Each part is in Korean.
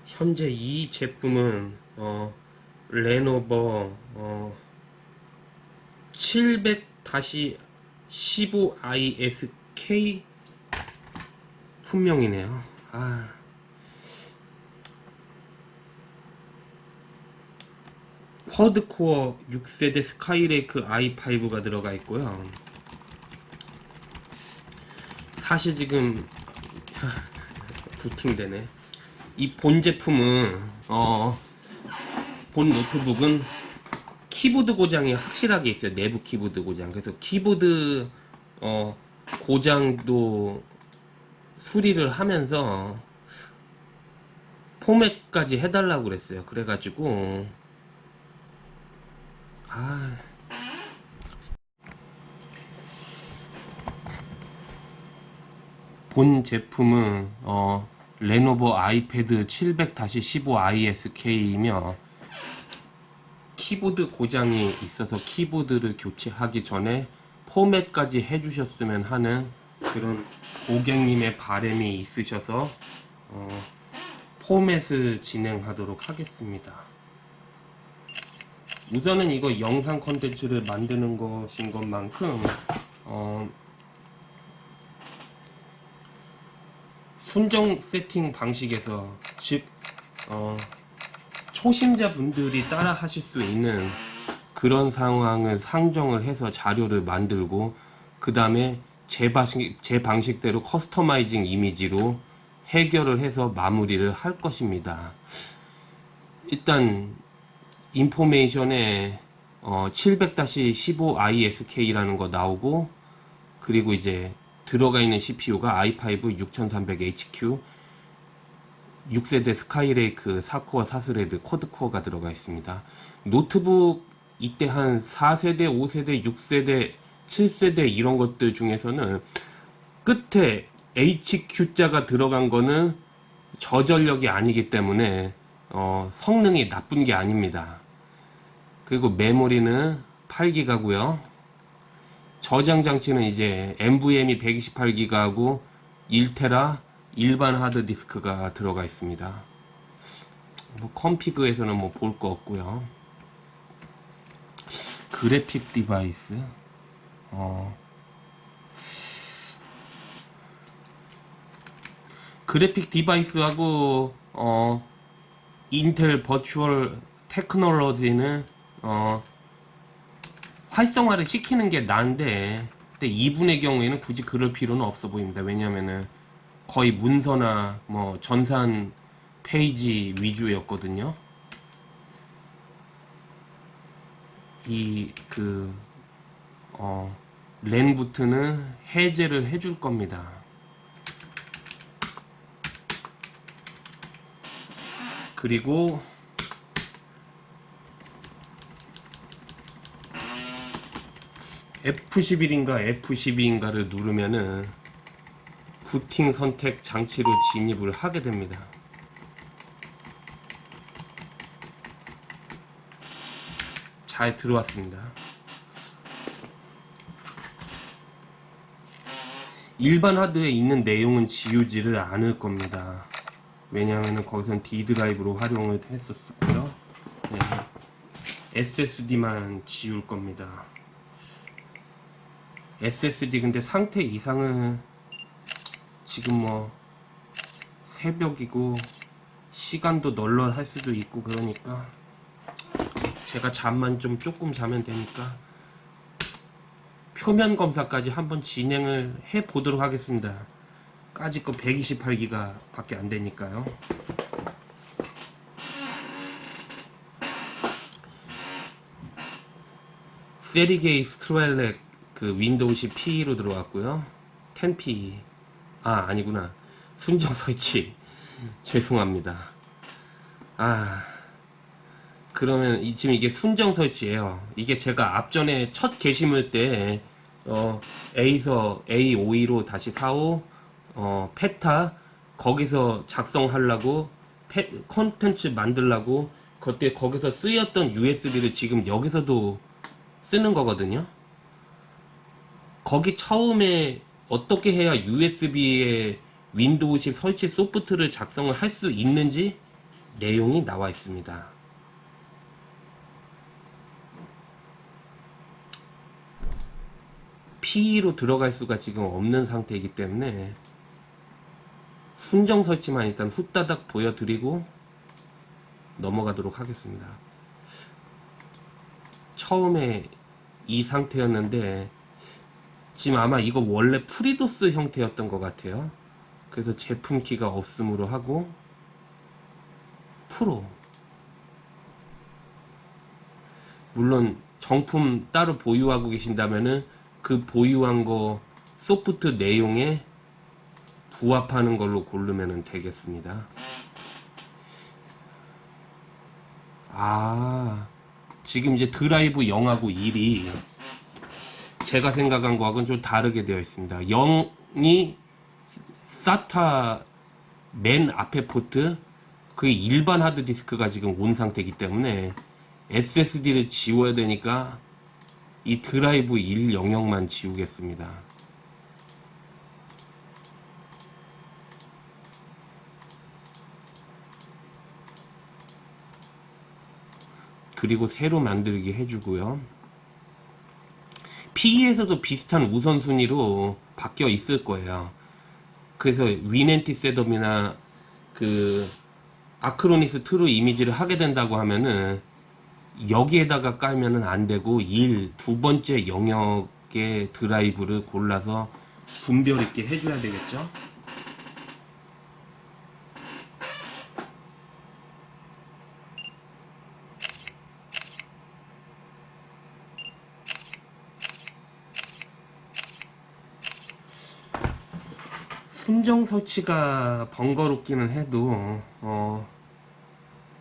현재 이 제품은 레노버 700-15ISK 품명이네요. 쿼드코어 6세대 스카이레이크 i5가 들어가 있고요. 사실 지금 부팅되네. 이 본 제품은 본 노트북은 키보드 고장이 확실하게 있어요. 내부 키보드 고장. 그래서 키보드 고장도 수리를 하면서 포맷까지 해달라고 그랬어요. 그래가지고 본 제품은 레노버 아이패드 700-15ISK이며 키보드 고장이 있어서 키보드를 교체하기 전에 포맷까지 해주셨으면 하는 그런 고객님의 바람이 있으셔서 포맷을 진행하도록 하겠습니다. 우선은 이거 영상 컨텐츠를 만드는 것인 것만큼 순정 세팅 방식에서, 즉 초심자분들이 따라 하실 수 있는 그런 상황을 상정을 해서 자료를 만들고, 그 다음에 제 방식대로 커스터마이징 이미지로 해결을 해서 마무리를 할 것입니다. 일단 인포메이션에 700-15ISK라는 거 나오고, 그리고 이제 들어가 있는 CPU가 i5 6300HQ 6세대 스카이레이크 4코어 4스레드 쿼드코어가 들어가 있습니다. 노트북 이때 한 4세대, 5세대, 6세대, 7세대 이런 것들 중에서는 끝에 HQ자가 들어간 거는 저전력이 아니기 때문에 성능이 나쁜 게 아닙니다. 그리고 메모리는 8기가고요. 저장 장치는 이제 NVMe 128기가하고 1테라 일반 하드디스크가 들어가 있습니다. 뭐 컴피그에서는 뭐 볼 거 없고요. 그래픽 디바이스 그래픽 디바이스하고 인텔 버추얼 테크놀로지는 활성화를 시키는 게 나은데, 근데 이분의 경우에는 굳이 그럴 필요는 없어 보입니다. 왜냐면은 거의 문서나 뭐 전산 페이지 위주였거든요. 랜부트는 해제를 해줄 겁니다. 그리고 F11인가 F12인가를 누르면은 부팅 선택 장치로 진입을 하게 됩니다. 잘 들어왔습니다. 일반 하드에 있는 내용은 지우지를 않을 겁니다. 왜냐하면 거기선 D 드라이브로 활용을 했었고요. 네. SSD만 지울 겁니다. SSD 근데 상태 이상은 지금 뭐 새벽이고 시간도 널널할 수도 있고 그러니까 제가 잠만 좀 조금 자면 되니까 표면 검사까지 한번 진행을 해 보도록 하겠습니다. 까짓 거 128기가 밖에 안 되니까요. 세리게이 스트렐렉 그 윈도우 10 PE로 들어왔고요. 10PE 아니구나, 순정 설치. 죄송합니다. 그러면 지금 이게 순정 설치예요. 이게 제가 앞전에 첫 게시물 때 A서 A52로 다시 45 페타 거기서 작성하려고 컨텐츠 만들려고 그때 거기서 쓰였던 USB를 지금 여기서도 쓰는 거거든요. 거기 처음에 어떻게 해야 USB에 윈도우 10 설치 소프트를 작성을 할 수 있는지 내용이 나와 있습니다. PE로 들어갈 수가 지금 없는 상태이기 때문에 순정 설치만 일단 후다닥 보여드리고 넘어가도록 하겠습니다. 처음에 이 상태였는데 지금 아마 이거 원래 프리도스 형태였던 것 같아요. 그래서 제품 키가 없음으로 하고 프로, 물론 정품 따로 보유하고 계신다면은 그 보유한 거 소프트 내용에 부합하는 걸로 고르면 되겠습니다. 지금 이제 드라이브 0하고 1이 제가 생각한 거하고는 좀 다르게 되어 있습니다. 0이 SATA 맨 앞에 포트, 그 일반 하드디스크가 지금 온 상태이기 때문에 SSD를 지워야 되니까 이 드라이브 1 영역만 지우겠습니다. 그리고 새로 만들기 해주고요. PE에서도 비슷한 우선순위로 바뀌어 있을 거예요. 그래서 위넨티 셋업이나 그 아크로니스 트루 이미지를 하게 된다고 하면은 여기에다가 깔면은 안 되고 두 번째 영역의 드라이브를 골라서 분별 있게 해줘야 되겠죠. 순정 설치가 번거롭기는 해도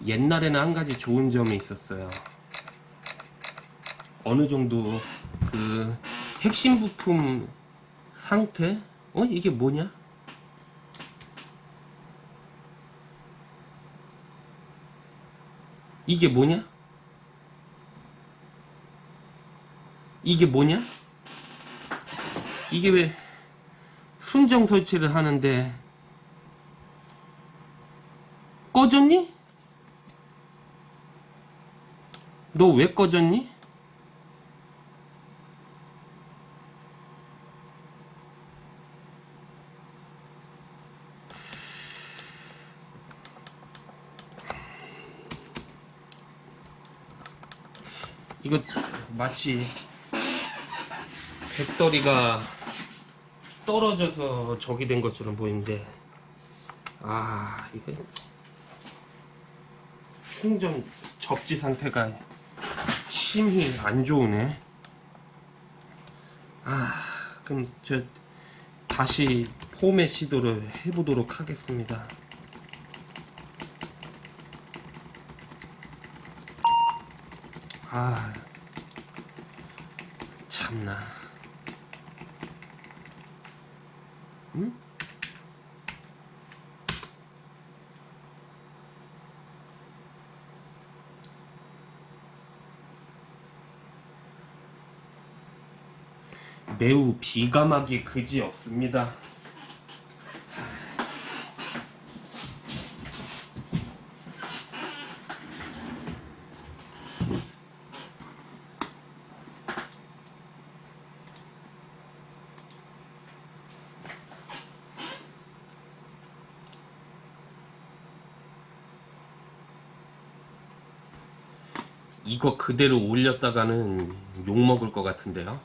옛날에는 한 가지 좋은 점이 있었어요. 어느 정도 그 핵심 부품 상태? 이게 뭐냐? 이게 뭐냐? 이게 뭐냐? 이게 왜 순정 설치를 하는데 꺼졌니? 너 왜 꺼졌니? 이거 마치 배터리가 떨어져서 저기 된 것처럼 보이는데, 이거 충전 접지 상태가 심히 안 좋으네. 그럼 저 다시 포맷 시도를 해보도록 하겠습니다. 참나. 응? 매우 비감하기 그지없습니다. 이거 그대로 올렸다가는 욕먹을 것 같은데요.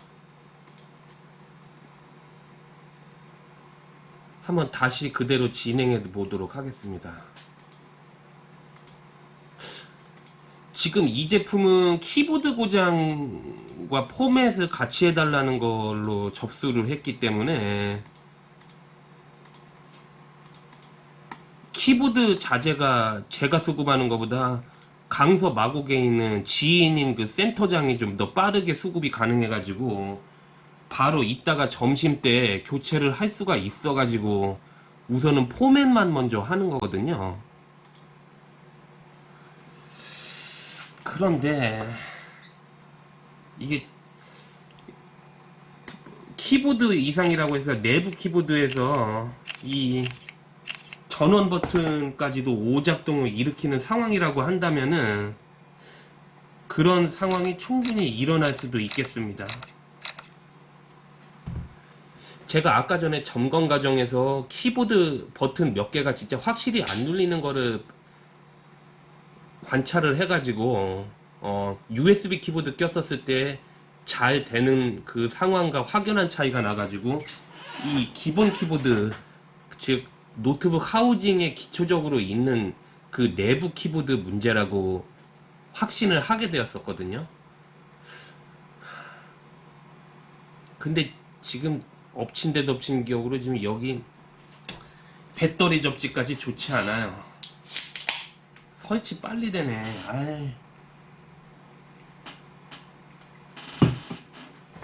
한번 다시 그대로 진행해 보도록 하겠습니다. 지금 이 제품은 키보드 고장과 포맷을 같이 해달라는 걸로 접수를 했기 때문에 키보드 자재가 제가 수급하는 것보다 강서 마곡에 있는 지인인 그 센터장이 좀 더 빠르게 수급이 가능해가지고 바로 이따가 점심때 교체를 할 수가 있어가지고 우선은 포맷만 먼저 하는 거거든요. 그런데 이게 키보드 이상이라고 해서 내부 키보드에서 이 전원 버튼까지도 오작동을 일으키는 상황이라고 한다면은 그런 상황이 충분히 일어날 수도 있겠습니다. 제가 아까 전에 점검 과정에서 키보드 버튼 몇 개가 진짜 확실히 안 눌리는 거를 관찰을 해가지고 USB 키보드 꼈었을 때 잘 되는 그 상황과 확연한 차이가 나가지고 이 기본 키보드, 즉 노트북 하우징에 기초적으로 있는 그 내부 키보드 문제라고 확신을 하게 되었었거든요. 근데 지금 엎친 데 덮친 격으로 지금 여기 배터리 접지까지 좋지 않아요. 설치 빨리 되네.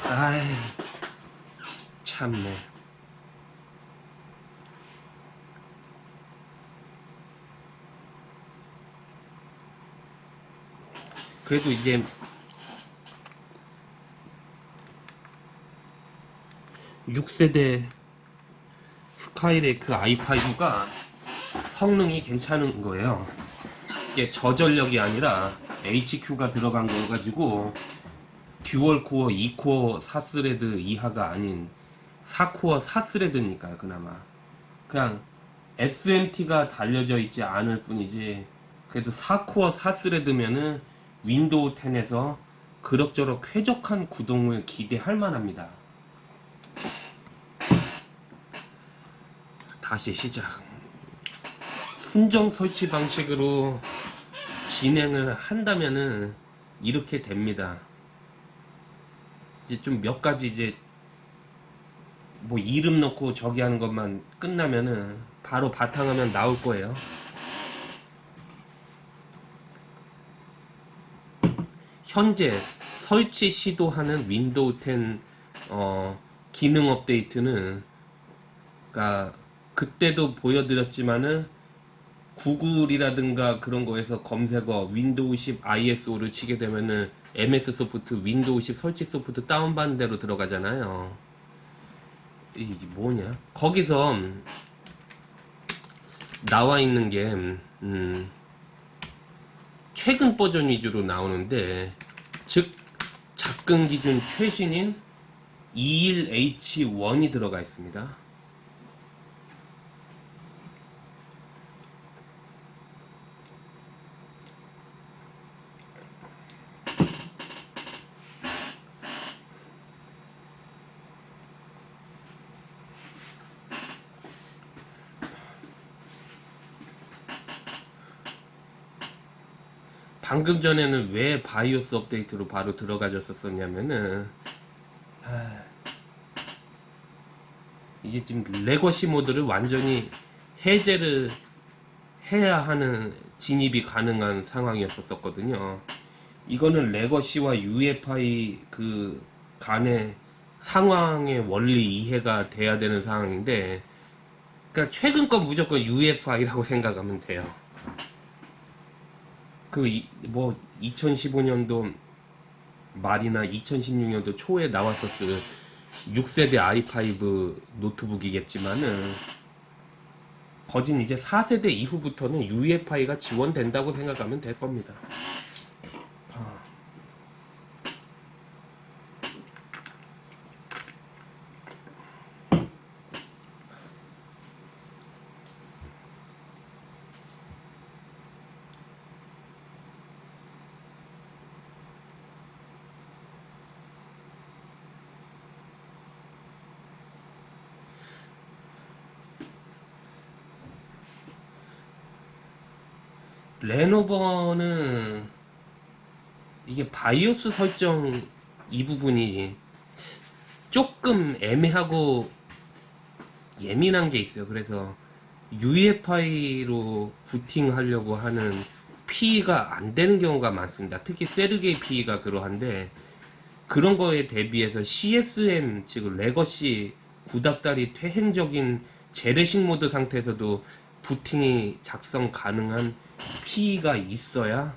아이 참네. 그래도 이제 6세대 스카이레이크 i5가 성능이 괜찮은 거예요. 이게 저전력이 아니라 HQ가 들어간 거 가지고 듀얼 코어 2코어 4스레드 이하가 아닌 4코어 4스레드니까 그나마 그냥 SMT가 달려져 있지 않을 뿐이지, 그래도 4코어 4스레드면은 윈도우 10에서 그럭저럭 쾌적한 구동을 기대할 만합니다. 다시 시작. 순정 설치 방식으로 진행을 한다면은 이렇게 됩니다. 이제 좀 몇 가지 이제 뭐 이름 넣고 저기 하는 것만 끝나면은 바로 바탕화면 나올 거예요. 현재 설치 시도하는 윈도우 10 기능 업데이트는, 그러니까 그때도 보여드렸지만은 구글이라든가 그런 거에서 검색어 윈도우 10 ISO를 치게 되면은 MS 소프트 윈도우 10 설치 소프트 다운받은 대로 들어가잖아요. 이게 뭐냐? 거기서 나와 있는 게 최근 버전 위주로 나오는데, 즉 작동 기준 최신인 21H1이 들어가 있습니다. 방금 전에는 왜 바이오스 업데이트로 바로 들어가졌었냐면은 이게 지금 레거시 모드를 완전히 해제를 해야 하는 진입이 가능한 상황이었었거든요. 이거는 레거시와 UEFI 그 간의 상황의 원리 이해가 돼야 되는 상황인데, 그러니까 최근 건 무조건 UEFI라고 생각하면 돼요. 뭐 2015년도 말이나 2016년도 초에 나왔었을 6세대 i5 노트북이겠지만은 거진 이제 4세대 이후부터는 UEFI가 지원된다고 생각하면 될 겁니다. 레노버는 이게 바이오스 설정 이 부분이 조금 애매하고 예민한 게 있어요. 그래서 UEFI로 부팅하려고 하는 PE가 안 되는 경우가 많습니다. 특히 세르게이 PE가 그러한데, 그런 거에 대비해서 CSM, 즉 레거시 구닥다리 퇴행적인 재래식 모드 상태에서도 부팅이 작성 가능한 PE가 있어야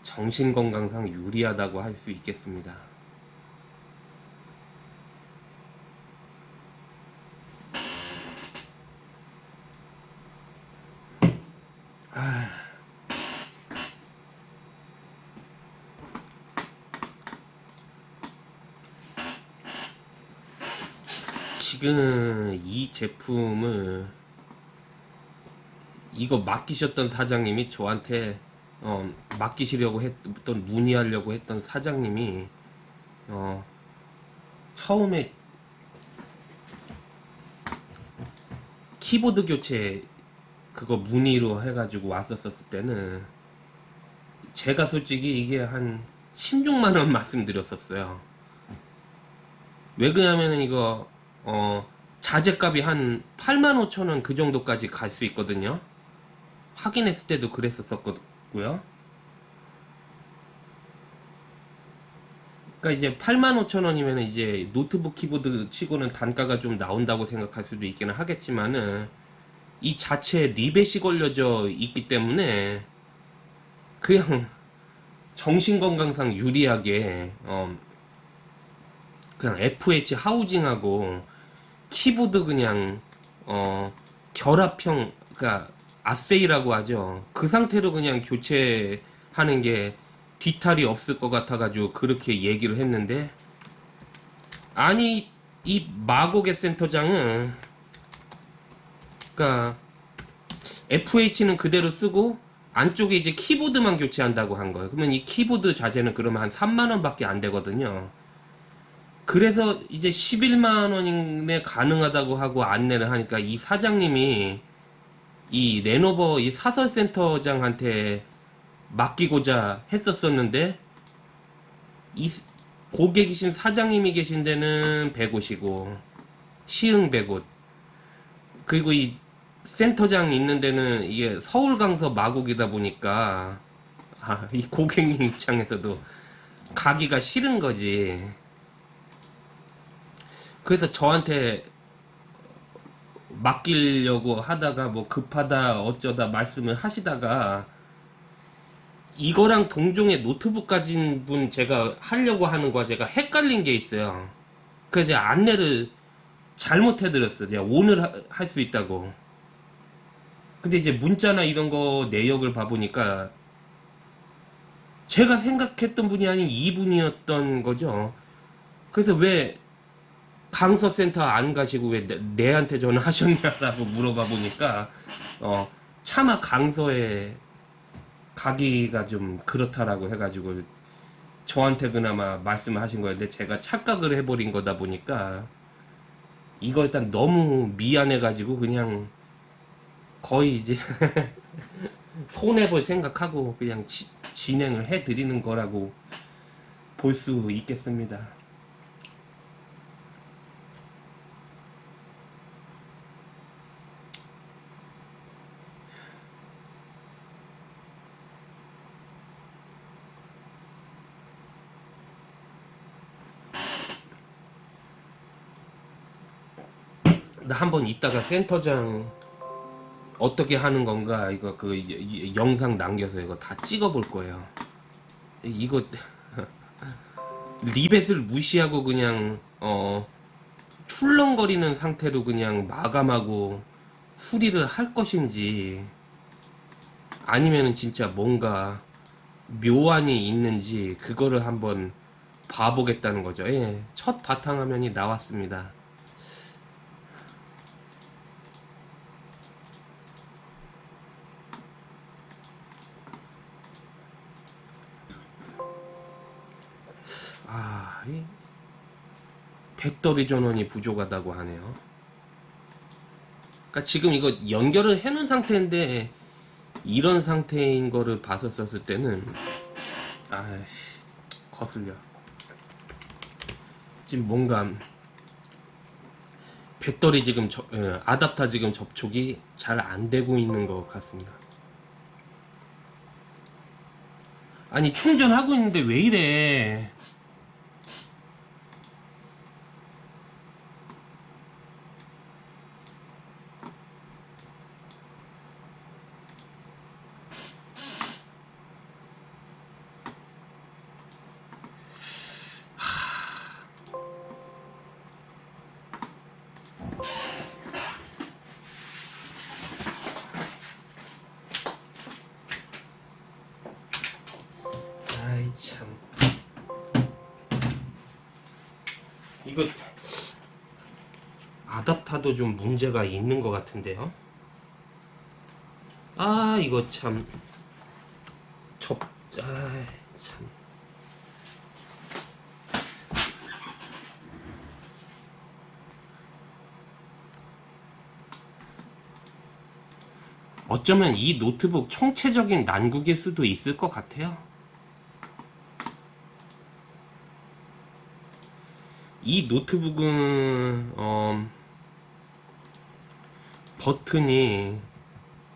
정신건강상 유리하다고 할 수 있겠습니다. 지금 이 제품을 이거 맡기셨던 사장님이 저한테 맡기시려고 했던 문의하려고 했던 사장님이 처음에 키보드 교체 그거 문의로 해가지고 왔었을 때는 제가 솔직히 이게 한 16만원 말씀드렸었어요. 왜 그러냐면은 이거 자재값이 한 85,000원 그 정도까지 갈 수 있거든요. 확인했을 때도 그랬었고요. 그러니까 이제 85,000원이면 이제 노트북 키보드 치고는 단가가 좀 나온다고 생각할 수도 있기는 하겠지만은 이 자체에 리벳이 걸려져 있기 때문에 그냥 정신건강상 유리하게 그냥 FH 하우징하고 키보드 그냥 결합형 그러니까 아세이라고 하죠. 그 상태로 그냥 교체하는 게 뒤탈이 없을 것 같아가지고 그렇게 얘기를 했는데, 아니 이 마곡의 센터장은 그러니까 FH는 그대로 쓰고 안쪽에 이제 키보드만 교체한다고 한 거예요. 그러면 이 키보드 자재는 그러면 한 3만원 밖에 안 되거든요. 그래서 이제 11만원에 가능하다고 하고 안내를 하니까 이 사장님이 이 레노버 이 사설센터장한테 맡기고자 했었었는데, 이 고객이신 사장님이 계신 데는 100옷이고 시흥 100옷, 그리고 이 센터장 있는 데는 이게 서울 강서 마곡이다 보니까 이 고객님 입장에서도 가기가 싫은 거지. 그래서 저한테 맡기려고 하다가 뭐 급하다 어쩌다 말씀을 하시다가 이거랑 동종의 노트북 가진 분 제가 하려고 하는 과제가 헷갈린 게 있어요. 그래서 제가 안내를 잘못해드렸어요. 제가 오늘 할 수 있다고. 근데 이제 문자나 이런 거 내역을 봐보니까 제가 생각했던 분이 아닌 이분이었던 거죠. 그래서 왜 강서센터 안 가시고 왜 내한테 전화하셨냐라고 물어봐 보니까 차마 강서에 가기가 좀 그렇다라고 해가지고 저한테 그나마 말씀을 하신 거였는데, 제가 착각을 해버린 거다 보니까 이거 일단 너무 미안해가지고 그냥 거의 이제 손해볼 생각하고 그냥 진행을 해드리는 거라고 볼 수 있겠습니다. 나 한번 이따가 센터장 어떻게 하는 건가 이거 영상 남겨서 이거 다 찍어 볼 거예요. 이거 리벳을 무시하고 그냥 출렁거리는 상태로 그냥 마감하고 수리를 할 것인지, 아니면은 진짜 뭔가 묘안이 있는지 그거를 한번 봐보겠다는 거죠. 예, 첫 바탕화면이 나왔습니다. 이 배터리 전원이 부족하다고 하네요. 그러니까 지금 이거 연결을 해놓은 상태인데 이런 상태인 거를 봤었을 때는 거슬려. 지금 뭔가 배터리 지금 아답터 지금 접촉이 잘 안 되고 있는 것 같습니다. 아니 충전하고 있는데 왜 이래? 아이 참. 이거 어댑터도 좀 문제가 있는 것 같은데요. 아 이거 참 참. 어쩌면 이 노트북 총체적인 난국일 수도 있을 것 같아요. 이 노트북은 버튼이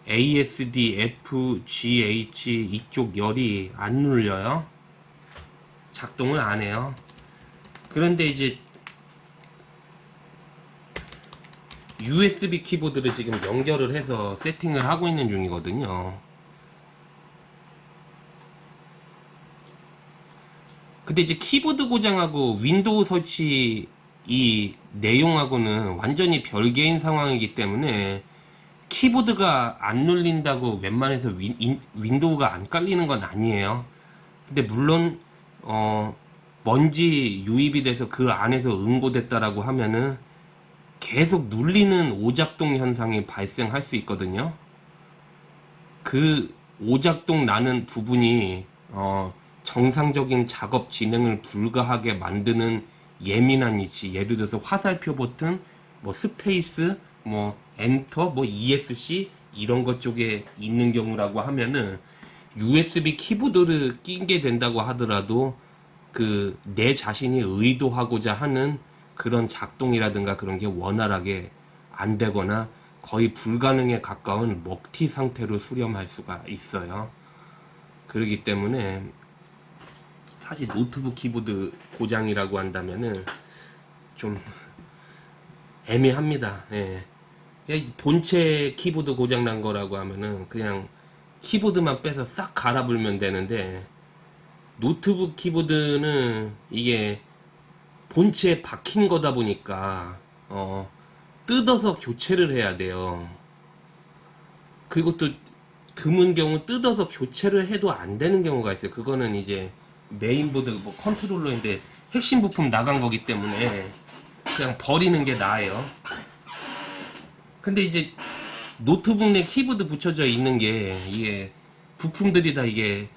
ASD, F, GH 이쪽 열이 안 눌려요. 작동을 안 해요. 그런데 이제 USB 키보드를 지금 연결을 해서 세팅을 하고 있는 중이거든요. 근데 이제 키보드 고장하고 윈도우 설치 이 내용하고는 완전히 별개인 상황이기 때문에 키보드가 안 눌린다고 웬만해서 윈도우가 안 깔리는 건 아니에요. 근데 물론 먼지 유입이 돼서 그 안에서 응고됐다라고 하면은 계속 눌리는 오작동 현상이 발생할 수 있거든요. 그 오작동 나는 부분이 정상적인 작업 진행을 불가하게 만드는 예민한 위치, 예를 들어서 화살표 버튼, 뭐 스페이스, 뭐 엔터, 뭐 ESC 이런 것 쪽에 있는 경우라고 하면은 USB 키보드를 끼게 된다고 하더라도 그 내 자신이 의도하고자 하는 그런 작동이라든가 그런 게 원활하게 안 되거나 거의 불가능에 가까운 먹튀 상태로 수렴할 수가 있어요. 그렇기 때문에 사실 노트북 키보드 고장이라고 한다면은 좀 애매합니다. 예. 그냥 본체 키보드 고장 난 거라고 하면은 그냥 키보드만 빼서 싹 갈아불면 되는데 노트북 키보드는 이게 본체에 박힌 거다 보니까 뜯어서 교체를 해야 돼요. 그리고 또 드문 경우 뜯어서 교체를 해도 안 되는 경우가 있어요. 그거는 이제 메인보드 뭐 컨트롤러인데 핵심 부품 나간 거기 때문에 그냥 버리는 게 나아요. 근데 이제 노트북 내 키보드 붙여져 있는 게 이게 부품들이 다 이게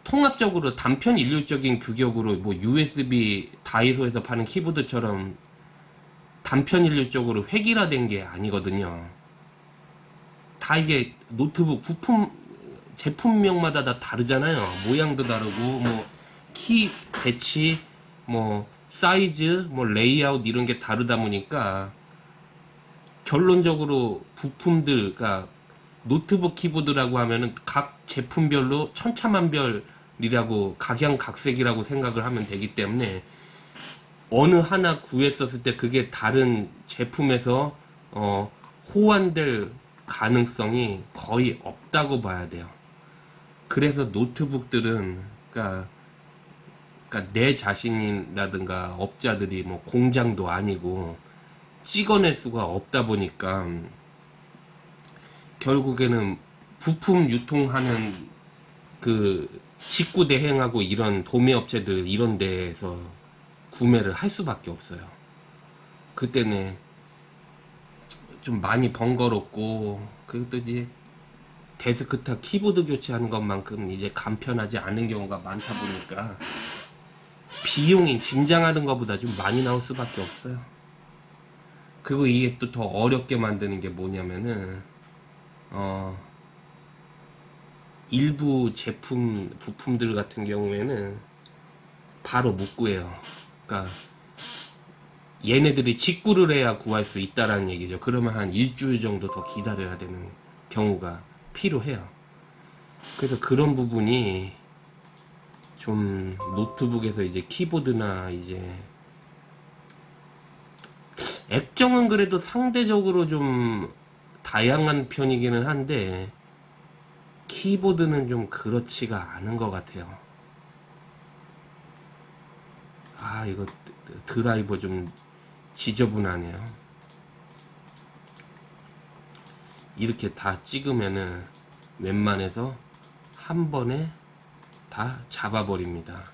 통합적으로 단편 일률적인 규격으로 뭐 USB 다이소에서 파는 키보드처럼 단편 일률적으로 획일화된 게 아니거든요. 다 이게 노트북 부품 제품명마다 다 다르잖아요. 모양도 다르고 뭐 키 배치 뭐 사이즈 뭐 레이아웃 이런 게 다르다 보니까 결론적으로 부품들 그러니까 노트북 키보드라고 하면은 각 제품별로 천차만별이라고 각양각색이라고 생각을 하면 되기 때문에 어느 하나 구했었을 때 그게 다른 제품에서 호환될 가능성이 거의 없다고 봐야 돼요. 그래서 노트북들은 그러니까 내 자신이라든가 업자들이 뭐 공장도 아니고 찍어낼 수가 없다 보니까 결국에는 부품 유통하는 그 직구 대행하고 이런 도매업체들 이런 데에서 구매를 할 수밖에 없어요. 그때는 좀 많이 번거롭고 그리고 또 이제 데스크탑 키보드 교체하는 것만큼 이제 간편하지 않은 경우가 많다 보니까 비용이 짐장하는 것보다 좀 많이 나올 수밖에 없어요. 그리고 이게 또 더 어렵게 만드는 게 뭐냐면은 일부 제품 부품들 같은 경우에는 바로 못 구해요. 그러니까 얘네들이 직구를 해야 구할 수 있다라는 얘기죠. 그러면 한 일주일 정도 더 기다려야 되는 경우가 필요해요. 그래서 그런 부분이 좀 노트북에서 이제 키보드나 이제 액정은 그래도 상대적으로 좀 다양한 편이기는 한데 키보드는 좀 그렇지가 않은 것 같아요. 아 이거 드라이버 좀 지저분하네요. 이렇게 다 찍으면은 웬만해서 한 번에 다 잡아버립니다.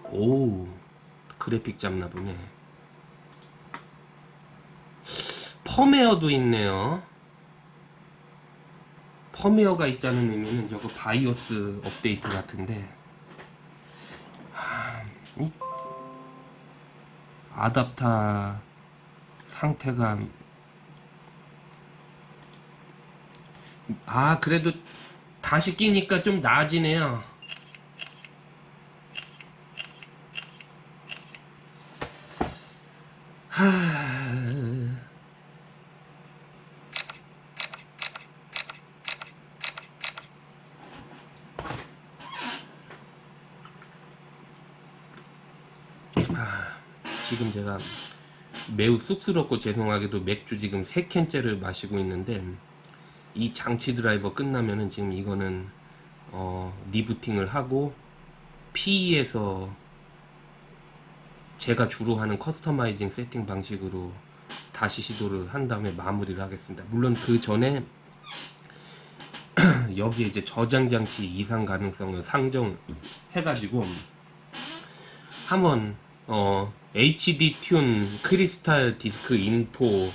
오 그래픽 잡나 보네. 펌웨어도 있네요. 펌웨어가 있다는 의미는 저거 바이오스 업데이트 같은데, 이 아답터 상태가, 그래도 다시 끼니까 좀 나아지네요. 지금 제가 매우 쑥스럽고 죄송하게도 맥주 지금 3캔째를 마시고 있는데, 이 장치 드라이버 끝나면은 지금 이거는 리부팅을 하고 PE에서 제가 주로 하는 커스터마이징 세팅 방식으로 다시 시도를 한 다음에 마무리를 하겠습니다. 물론 그 전에 여기에 이제 저장 장치 이상 가능성을 상정해가지고 한번 HD 튠 크리스탈 디스크 인포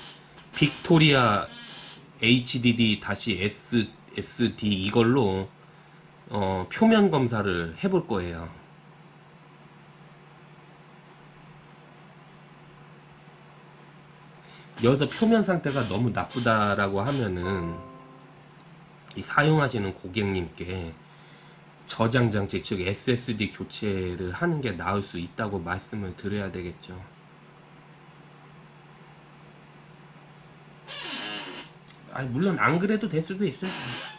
빅토리아 HDD SSD 이걸로 표면 검사를 해볼 거예요. 여기서 표면 상태가 너무 나쁘다라고 하면은 이 사용하시는 고객님께 저장 장치 즉 SSD 교체를 하는 게 나을 수 있다고 말씀을 드려야 되겠죠. 물론 안 그래도 될 수도 있어요.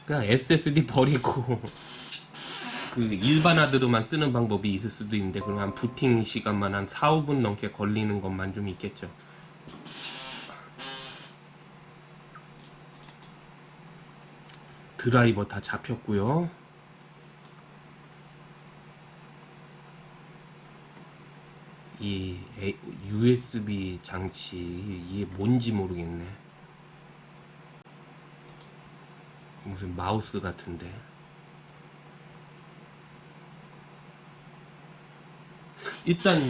그냥 SSD 버리고 그 일반화드로만 쓰는 방법이 있을 수도 있는데, 그럼 한 부팅 시간만 한 4, 5분 넘게 걸리는 것만 좀 있겠죠. 드라이버 다 잡혔고요. 이 USB 장치 이게 뭔지 모르겠네. 무슨 마우스 같은데. 일단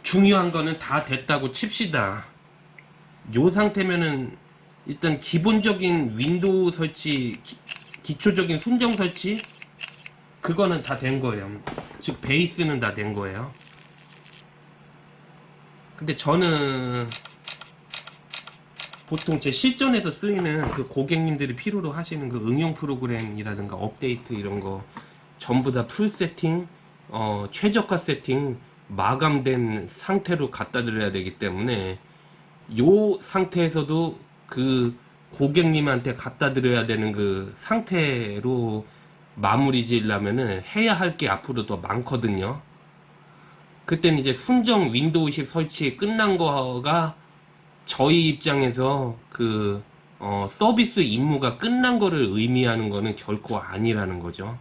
중요한 거는 다 됐다고 칩시다. 요 상태면은 일단 기본적인 윈도우 설치, 기초적인 순정 설치 그거는 다 된 거예요. 즉 베이스는 다 된 거예요. 근데 저는 보통 제 실전에서 쓰이는 그 고객님들이 필요로 하시는 그 응용 프로그램이라든가 업데이트 이런 거 전부 다 풀 세팅, 최저가 세팅, 마감된 상태로 갖다 드려야 되기 때문에 요 상태에서도 그 고객님한테 갖다 드려야 되는 그 상태로 마무리 지으려면은 해야 할 게 앞으로 더 많거든요. 그때는 이제 순정 윈도우 10 설치 끝난 거가 저희 입장에서 그 서비스 임무가 끝난 거를 의미하는 거는 결코 아니라는 거죠.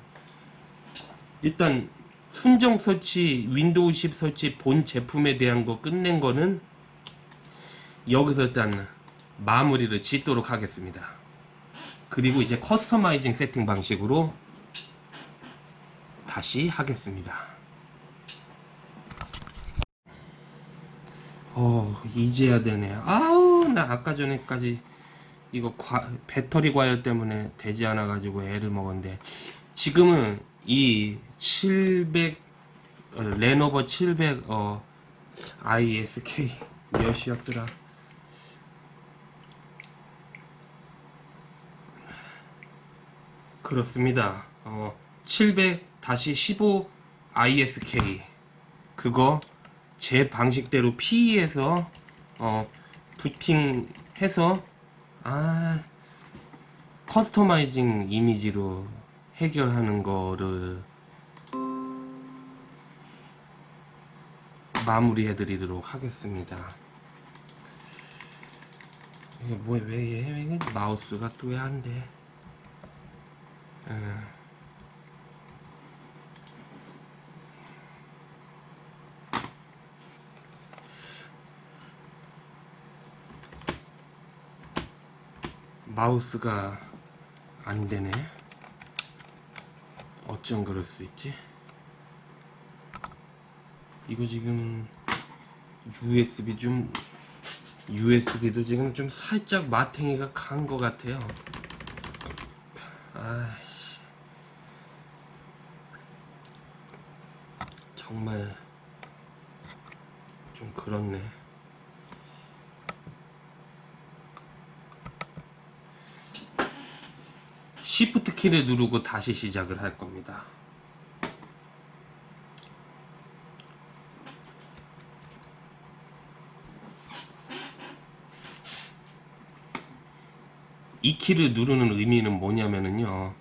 일단 순정 설치, 윈도우 10 설치 본 제품에 대한 거 끝낸 거는 여기서 일단 마무리를 짓도록 하겠습니다. 그리고 이제 커스터마이징 세팅 방식으로 다시 하겠습니다. 이제야 되네. 나 아까 전에까지 이거 배터리 과열 때문에 되지 않아 가지고 애를 먹었는데, 지금은 이 700 레노버 700 ISK 몇이었더라? 그렇습니다. 700-15 ISK 그거 제 방식대로 PE에서 부팅해서 커스터마이징 이미지로 해결하는 거를 마무리해 드리도록 하겠습니다. 이게 왜 마우스가 또 왜 안 돼? 마우스가 안 되네. 어쩜 그럴 수 있지? 이거 지금 USB도 지금 좀 살짝 마탱이가 간 것 같아요. 아이씨, 정말 좀 그렇네. 시프트 키를 누르고 다시 시작을 할 겁니다. 이 키를 누르는 의미는 뭐냐면은요,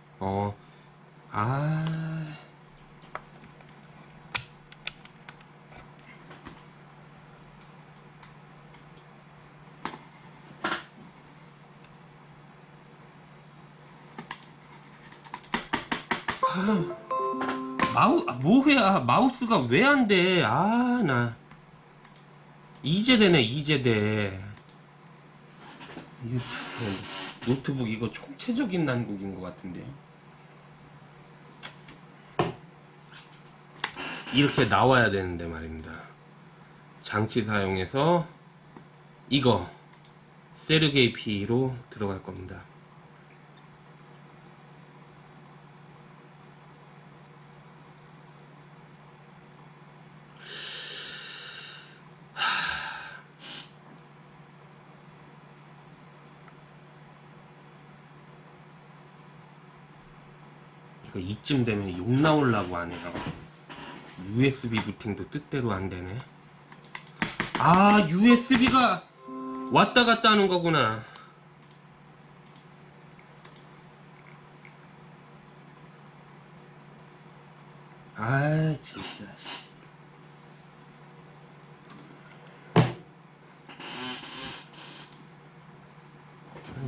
마우스가 왜 안 돼? 나 이제 되네, 이제 돼. 이거 노트북 이거 총체적인 난국인 것 같은데요. 이렇게 나와야 되는데 말입니다. 장치 사용해서 이거 세르게이 P로 들어갈 겁니다. 이거 이쯤 되면 욕 나오려고 하네요. USB 부팅도 뜻대로 안 되네. USB가 왔다 갔다 하는 거구나. 진짜.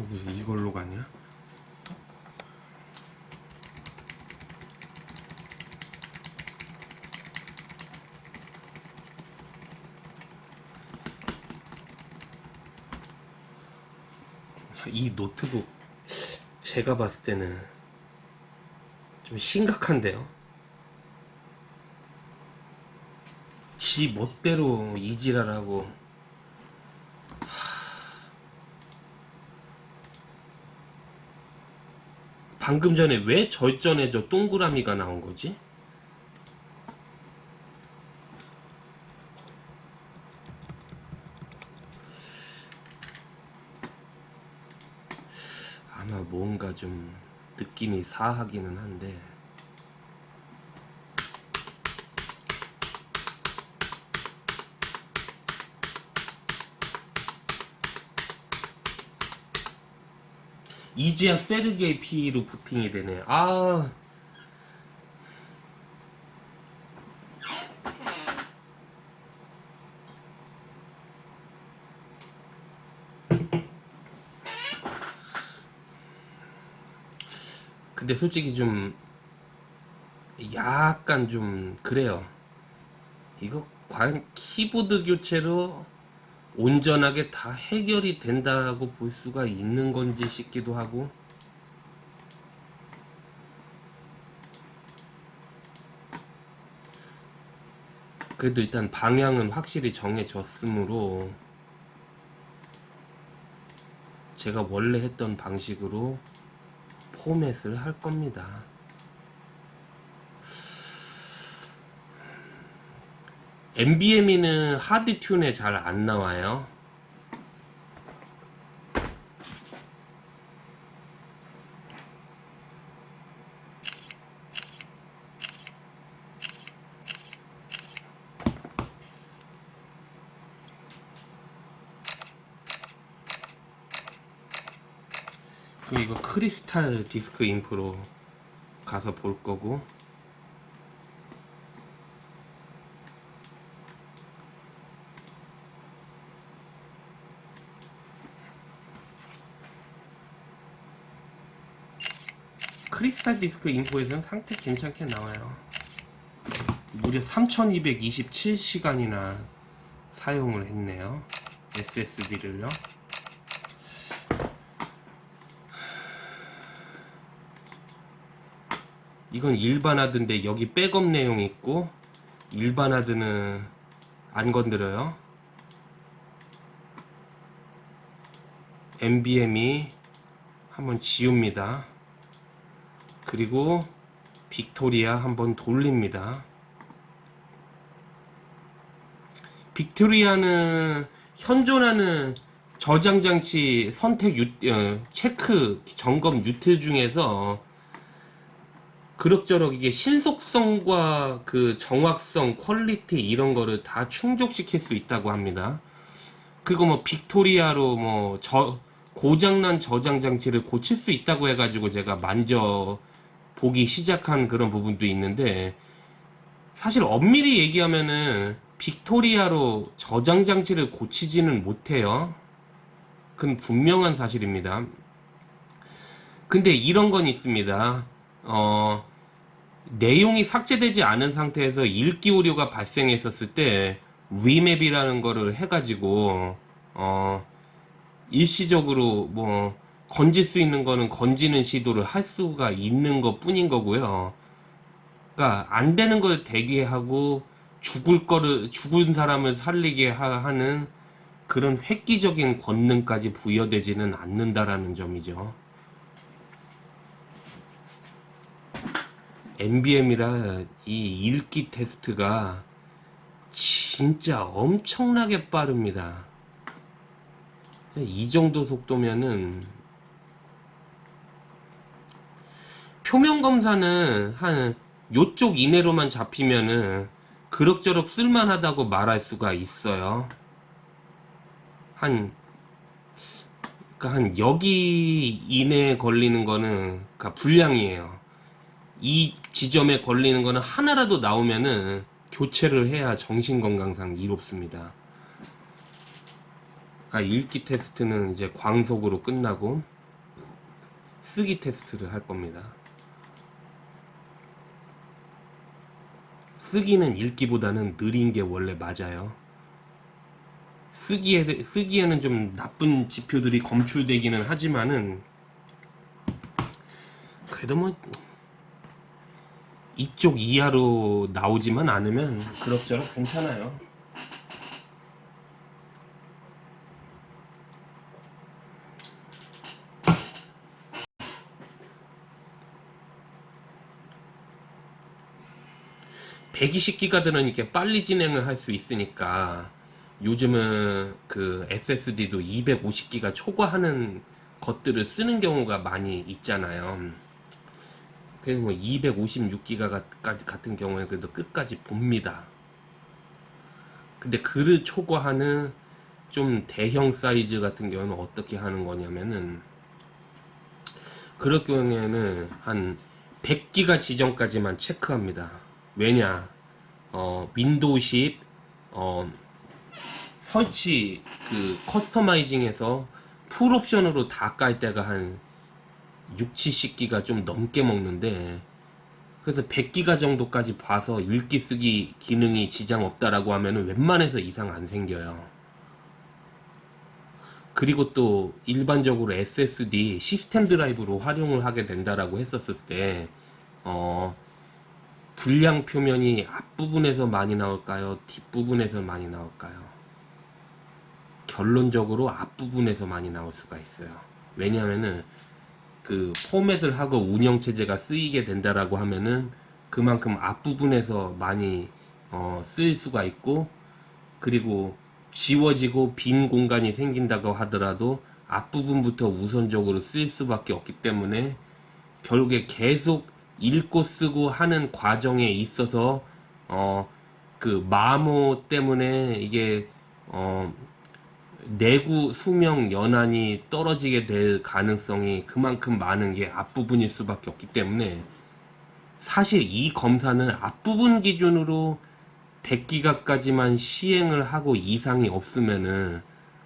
무슨 이걸로 가냐? 이 노트북 제가 봤을 때는 좀 심각한데요. 지 멋대로 이지랄하고 방금 전에 왜 절전에 저 동그라미가 나온 거지? 아마 뭔가 좀 느낌이 사하기는 한데 이제야 세르게이 P로 부팅이 되네. 근데 솔직히 좀 약간 좀 그래요. 이거 과연 키보드 교체로 온전하게 다 해결이 된다고 볼 수가 있는 건지 싶기도 하고. 그래도 일단 방향은 확실히 정해졌으므로 제가 원래 했던 방식으로 포맷을 할 겁니다. NVMe는 하드 튠에 잘 안 나와요. 그럼 이거 크리스탈 디스크 인프로 가서 볼 거고, 크리스탈 디스크 인포에서는 상태 괜찮게 나와요. 무려 3227시간이나 사용을 했네요. SSD를요. 이건 일반 하드인데 여기 백업 내용 있고 일반 하드는 안 건드려요. NVMe 한번 지웁니다. 그리고 빅토리아 한번 돌립니다. 빅토리아는 현존하는 저장장치 선택 체크 점검 유틸 중에서 그럭저럭 이게 신속성과 그 정확성, 퀄리티 이런 거를 다 충족시킬 수 있다고 합니다. 그리고 뭐 빅토리아로 뭐 고장난 저장 장치를 고칠 수 있다고 해가지고 제가 만져 보기 시작한 그런 부분도 있는데, 사실 엄밀히 얘기하면은 빅토리아로 저장 장치를 고치지는 못해요. 그건 분명한 사실입니다. 근데 이런 건 있습니다. 내용이 삭제되지 않은 상태에서 읽기 오류가 발생했었을 때 리맵이라는 거를 해가지고 일시적으로 뭐 건질 수 있는 거는 건지는 시도를 할 수가 있는 것 뿐인 거고요. 그러니까 안 되는 걸 대기하고 죽은 사람을 살리게 하는 그런 획기적인 권능까지 부여되지는 않는다라는 점이죠. NVM이라 이 읽기 테스트가 진짜 엄청나게 빠릅니다. 이 정도 속도면은 표면 검사는 한 요쪽 이내로만 잡히면은 그럭저럭 쓸만하다고 말할 수가 있어요. 그러니까 한 여기 이내에 걸리는 거는 그러니까 불량이에요. 이 지점에 걸리는 거는 하나라도 나오면은 교체를 해야 정신건강상 이롭습니다. 그러니까 읽기 테스트는 이제 광속으로 끝나고 쓰기 테스트를 할 겁니다. 쓰기는 읽기보다는 느린 게 원래 맞아요. 쓰기에는 좀 나쁜 지표들이 검출되기는 하지만은 그래도 뭐 이쪽 이하로 나오지만 않으면 그럭저럭 괜찮아요. (120기가들은) 이렇게 빨리 진행을 할 수 있으니까 요즘은 그 SSD도 250기가 초과하는 것들을 쓰는 경우가 많이 있잖아요. 그래서 뭐 256기가 같은 경우에 그래도 끝까지 봅니다. 근데 그를 초과하는 좀 대형 사이즈 같은 경우는 어떻게 하는 거냐면은, 그럴 경우에는 한 100기가 지점까지만 체크합니다. 왜냐, 윈도우 10 설치 그 커스터마이징해서 풀 옵션으로 다 깔 때가 한 6, 70기가 좀 넘게 먹는데, 그래서 100기가 정도까지 봐서 읽기 쓰기 기능이 지장 없다라고 하면은 웬만해서 이상 안 생겨요. 그리고 또 일반적으로 SSD 시스템 드라이브로 활용을 하게 된다라고 했었을 때 불량 표면이 앞부분에서 많이 나올까요? 뒷부분에서 많이 나올까요? 결론적으로 앞부분에서 많이 나올 수가 있어요. 왜냐하면은 그 포맷을 하고 운영체제가 쓰이게 된다라고 하면은 그만큼 앞부분에서 많이 쓰일 수가 있고, 그리고 지워지고 빈 공간이 생긴다고 하더라도 앞부분부터 우선적으로 쓰일 수밖에 없기 때문에 결국에 계속 읽고 쓰고 하는 과정에 있어서 그 마모 때문에 이게 내구 수명 연한이 떨어지게 될 가능성이 그만큼 많은 게 앞부분일 수밖에 없기 때문에, 사실 이 검사는 앞부분 기준으로 100기가까지만 시행을 하고 이상이 없으면은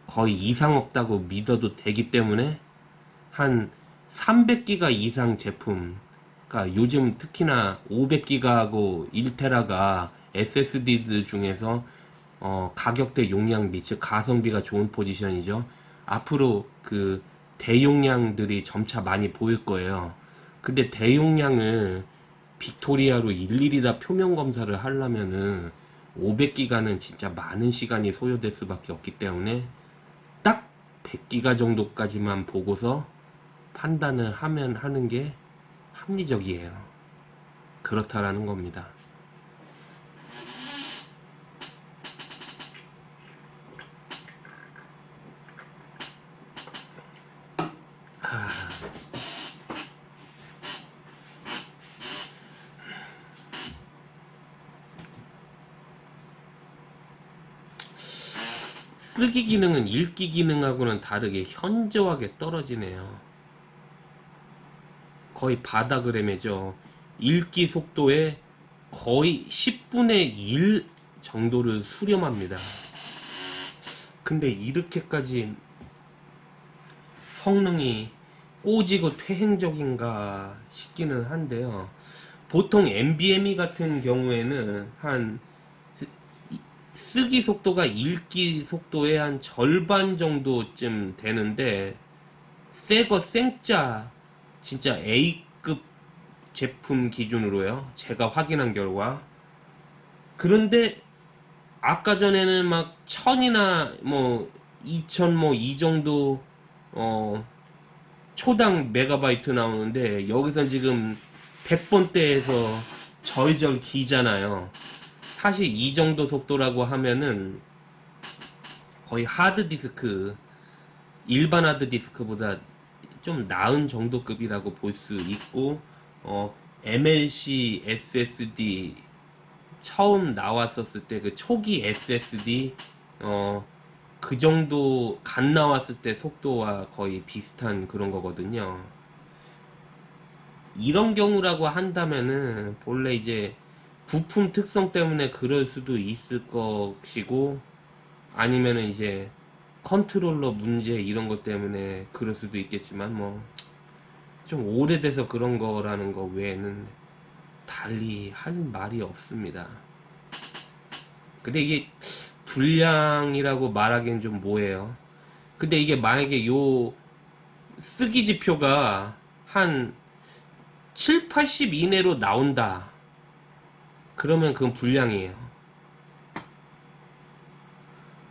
거의 이상 없다고 믿어도 되기 때문에, 한 300기가 이상 제품, 그러니까 요즘 특히나 500기가하고 1테라가 SSD들 중에서 가격대 용량비, 즉 가성비가 좋은 포지션이죠. 앞으로 그 대용량들이 점차 많이 보일 거예요. 근데 대용량을 빅토리아로 일일이 다 표면 검사를 하려면은 500기가는 진짜 많은 시간이 소요될 수밖에 없기 때문에 딱 100기가 정도까지만 보고서 판단을 하면 하는 게 합리적이에요. 그렇다라는 겁니다. 쓰기 기능은 읽기 기능하고는 다르게 현저하게 떨어지네요. 거의 바닥그램이죠. 읽기 속도의 거의 10분의 1 정도를 수렴합니다. 근데 이렇게까지 성능이 꼬지고 퇴행적인가 싶기는 한데요. 보통 NVMe 같은 경우에는 한 쓰기 속도가 읽기 속도의 한 절반 정도쯤 되는데, 새거 생짜 진짜 A급 제품 기준으로요, 제가 확인한 결과. 그런데 아까 전에는 막 1000이나 뭐 2000 뭐 이 정도 초당 메가바이트 나오는데, 여기선 지금 100번대에서 절절 기잖아요. 사실 이 정도 속도라고 하면은 거의 하드디스크, 일반 하드디스크보다 좀 나은 정도급이라고 볼 수 있고, MLC SSD 처음 나왔었을 때 그 초기 SSD 그 정도 갓 나왔을 때 속도와 거의 비슷한 그런 거거든요. 이런 경우라고 한다면은 본래 이제 부품 특성 때문에 그럴 수도 있을 것이고, 아니면은 이제 컨트롤러 문제 이런 것 때문에 그럴 수도 있겠지만, 뭐 좀 오래돼서 그런 거라는 거 외에는 달리 할 말이 없습니다. 근데 이게 불량이라고 말하기엔 좀 뭐해요. 근데 이게 만약에 요 쓰기 지표가 한 7, 80 이내로 나온다, 그러면 그건 불량이에요.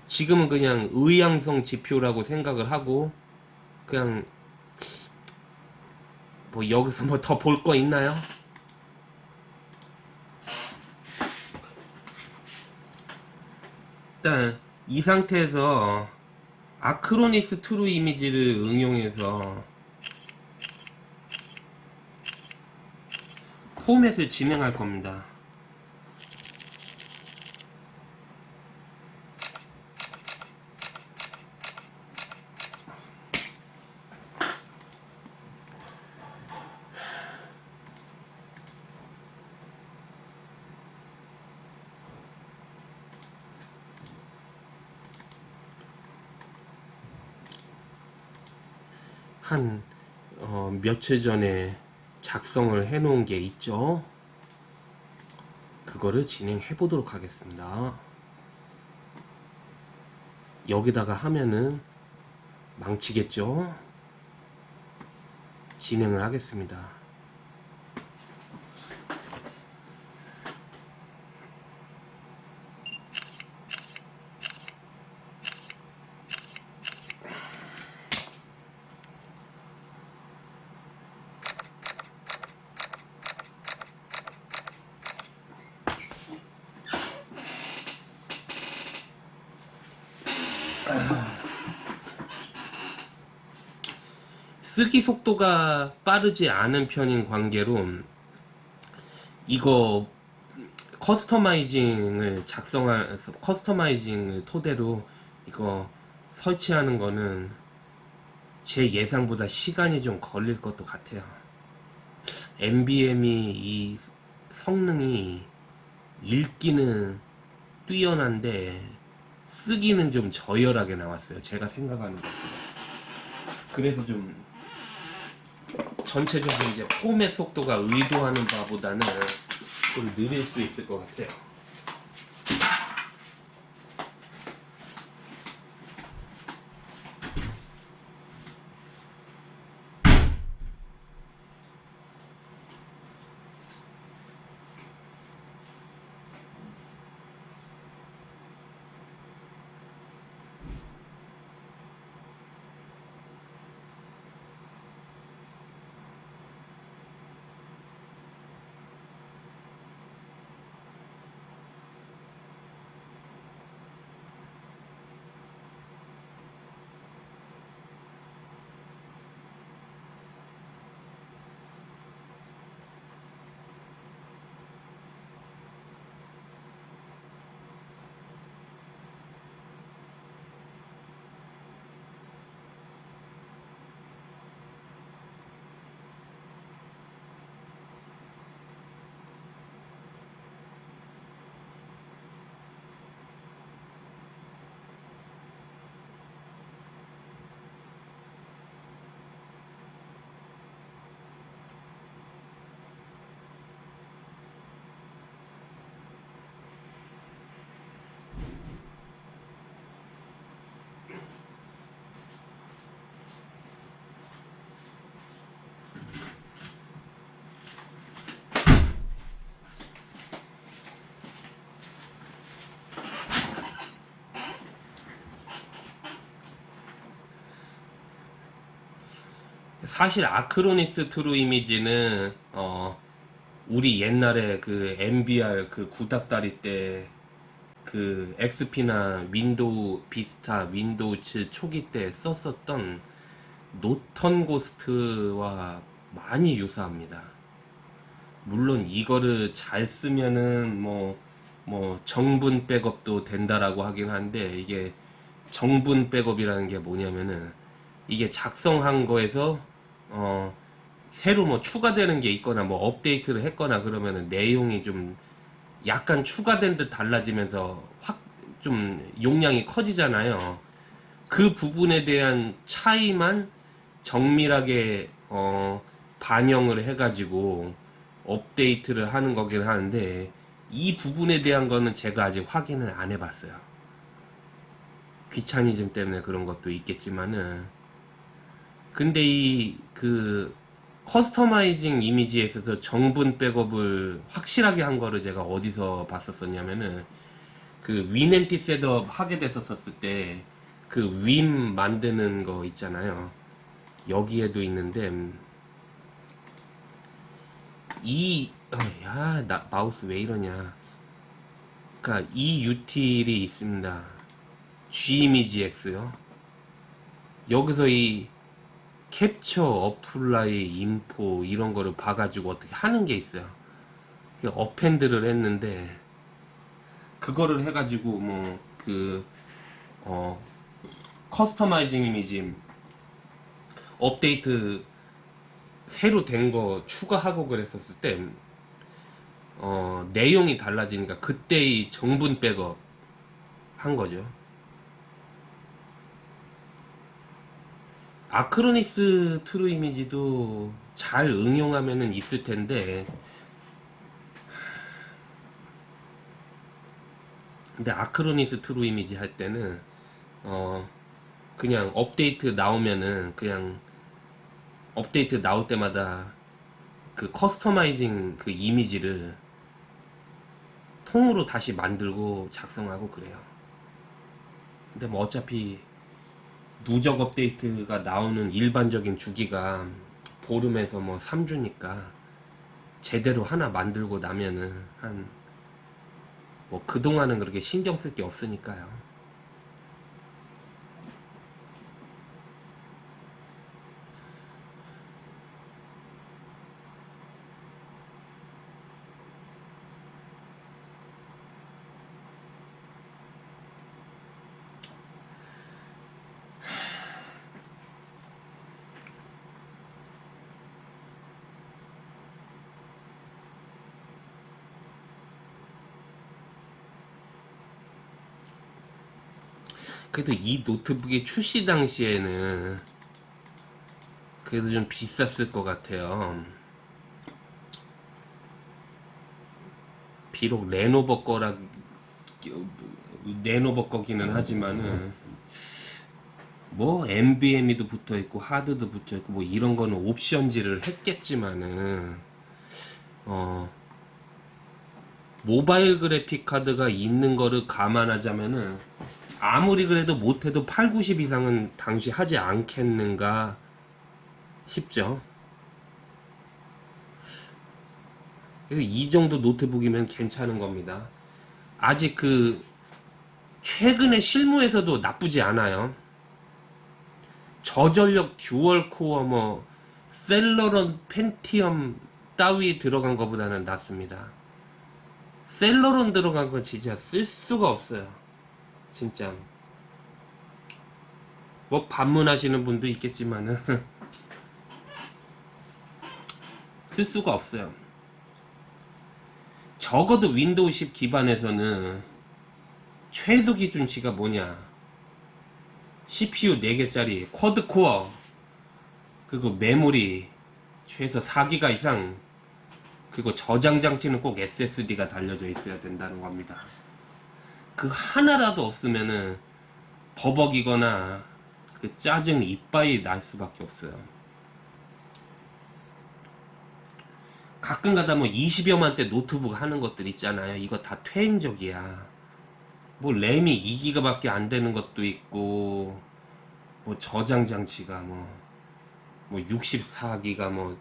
지금은 그냥 의향성 지표라고 생각을 하고, 그냥 뭐 여기서 뭐 더 볼 거 있나요? 일단 이 상태에서 아크로니스 트루 이미지를 응용해서 포맷을 진행할 겁니다. 한 며칠 전에 작성을 해 놓은 게 있죠. 그거를 진행해 보도록 하겠습니다. 여기다가 하면은 망치겠죠. 진행을 하겠습니다. 쓰기 속도가 빠르지 않은 편인 관계로 이거 커스터마이징을 토대로 이거 설치하는 거는 제 예상보다 시간이 좀 걸릴 것도 같아요. NVMe 이 성능이 읽기는 뛰어난데 쓰기는 좀 저열하게 나왔어요. 제가 생각하는 것. 그래서 좀 전체적으로 이제 포맷 속도가 의도하는 바보다는 좀 느릴 수 있을 것 같아요. 사실 아크로니스 트루 이미지는 우리 옛날에 그 MBR 그 구닥다리 때 그 XP나 윈도우 비스타 윈도우즈 초기 때 썼었던 노턴 고스트와 많이 유사합니다. 물론 이거를 잘 쓰면은 뭐 정분 백업도 된다라고 하긴 한데, 이게 정분 백업이라는 게 뭐냐면은 이게 작성한 거에서 새로 뭐 추가되는 게 있거나 뭐 업데이트를 했거나 그러면은 내용이 좀 약간 추가된 듯 달라지면서 확 좀 용량이 커지잖아요. 그 부분에 대한 차이만 정밀하게 반영을 해가지고 업데이트를 하는 거긴 하는데, 이 부분에 대한 거는 제가 아직 확인을 안 해봤어요. 귀차니즘 때문에 그런 것도 있겠지만은. 근데 이 그 커스터마이징 이미지에 있어서 정분 백업을 확실하게 한 거를 제가 어디서 봤었었냐면은, 그 윈앤티 셋업 하게 됐었을 때 그 윈 만드는 거 있잖아요. 여기에도 있는데, 나 마우스 왜 이러냐. 그니까 이 유틸이 있습니다. G이미지X요. 여기서 이 캡처, 어플라이, 인포 이런 거를 봐가지고 어떻게 하는 게 있어요. 어펜드를 했는데, 그거를 해가지고 커스터마이징 이미지 업데이트 새로 된 거 추가하고 그랬었을 때 내용이 달라지니까 그때의 정분 백업 한 거죠. 아크로니스 트루 이미지도 잘 응용하면은 있을 텐데, 근데 아크로니스 트루 이미지 할 때는 그냥 업데이트 나오면은 그냥 업데이트 나올 때마다 그 커스터마이징 그 이미지를 통으로 다시 만들고 작성하고 그래요. 근데 뭐 어차피 누적 업데이트가 나오는 일반적인 주기가 보름에서 뭐 3주니까 제대로 하나 만들고 나면은 뭐 그동안은 그렇게 신경 쓸 게 없으니까요. 그래도 이 노트북이 출시 당시에는 그래도 좀 비쌌을 것 같아요. 비록 레노버 거기는 하지만은 뭐 NVMe도 붙어 있고 하드도 붙어 있고 뭐 이런 거는 옵션지를 했겠지만은 모바일 그래픽 카드가 있는 거를 감안하자면은 아무리 그래도 못해도 8, 90 이상은 당시 하지 않겠는가 싶죠. 이 정도 노트북이면 괜찮은 겁니다. 아직 그 최근의 실무에서도 나쁘지 않아요. 저전력 듀얼 코어 뭐 셀러런 펜티엄 따위 들어간 것보다는 낫습니다. 셀러론 들어간 건 진짜 쓸 수가 없어요. 진짜 뭐 반문하시는 분도 있겠지만은 쓸 수가 없어요. 적어도 윈도우 10 기반에서는 최소 기준치가 뭐냐, CPU 4개짜리 쿼드코어, 그리고 메모리 최소 4기가 이상, 그리고 저장 장치는 꼭 SSD가 달려져 있어야 된다는 겁니다. 그 하나라도 없으면은 버벅이거나 그 짜증 이빠이 날 수밖에 없어요. 가끔 가다 뭐 20여만 대 노트북 하는 것들 있잖아요. 이거 다 퇴행적이야. 뭐 램이 2기가밖에 안 되는 것도 있고, 뭐 저장 장치가 뭐 뭐 64기가 뭐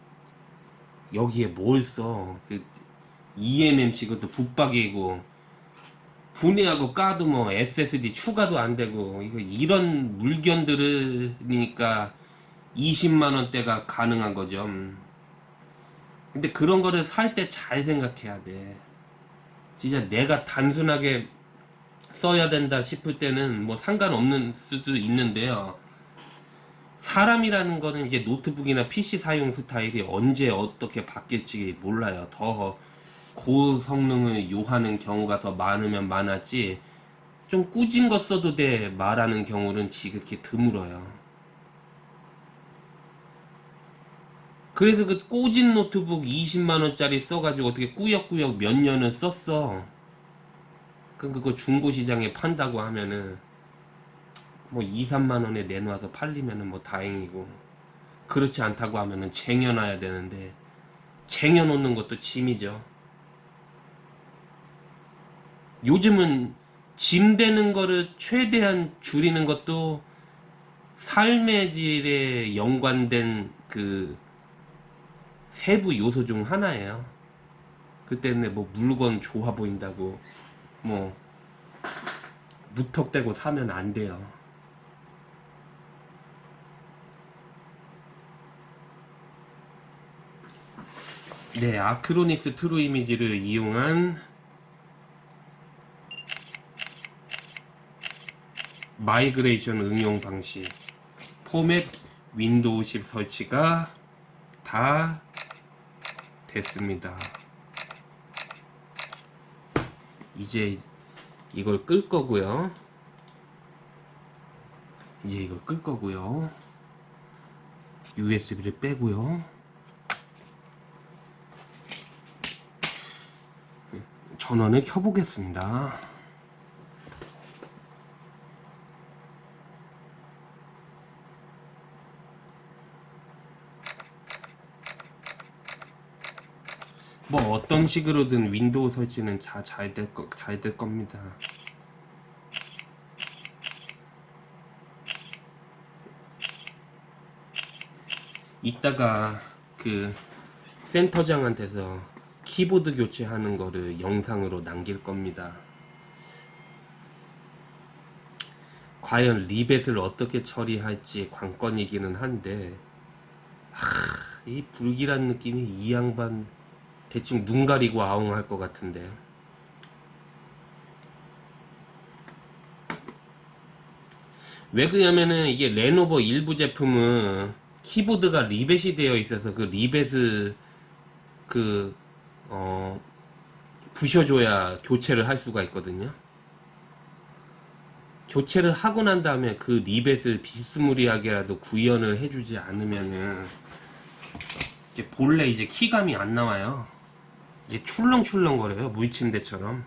여기에 뭘 써? 그 eMMC 그것도 붙박이고 분해하고 까도 뭐 SSD 추가도 안 되고 이런 물건들이니까 20만 원대가 가능한 거죠. 근데 그런 거를 살 때 잘 생각해야 돼. 진짜 내가 단순하게 써야 된다 싶을 때는 뭐 상관없는 수도 있는데요. 사람이라는 거는 이제 노트북이나 PC 사용 스타일이 언제 어떻게 바뀔지 몰라요. 더 고성능을 요하는 경우가 더 많으면 많았지, 좀 꾸진 거 써도 돼 말하는 경우는 지극히 드물어요. 그래서 그 꼬진 노트북 20만원짜리 써가지고 어떻게 꾸역꾸역 몇 년을 썼어. 그럼 그거 중고시장에 판다고 하면은 뭐 2, 3만원에 내놔서 팔리면은 뭐 다행이고, 그렇지 않다고 하면은 쟁여놔야 되는데 쟁여놓는 것도 짐이죠. 요즘은 짐 되는 거를 최대한 줄이는 것도 삶의 질에 연관된 그 세부 요소 중 하나예요. 그 때문에 뭐 물건 좋아 보인다고 뭐 무턱대고 사면 안 돼요. 네, 아크로니스 트루 이미지를 이용한 마이그레이션 응용 방식, 포맷 윈도우 10 설치가 다 됐습니다. 이제 이걸 끌 거고요. USB를 빼고요. 전원을 켜보겠습니다. 뭐 어떤 식으로든 윈도우 설치는 잘 될 겁니다. 이따가 그 센터장한테서 키보드 교체하는 거를 영상으로 남길 겁니다. 과연 리벳을 어떻게 처리할지 관건이기는 한데, 이 불길한 느낌이 이 양반 대충 눈 가리고 아웅할 것 같은데. 왜 그러냐면은 이게 레노버 일부 제품은 키보드가 리벳이 되어 있어서 그 리벳을 그 부셔줘야 교체를 할 수가 있거든요. 교체를 하고 난 다음에 그 리벳을 비스무리하게라도 구현을 해주지 않으면은 이제 본래 이제 키감이 안 나와요. 이제 출렁출렁 거려요, 물침대처럼.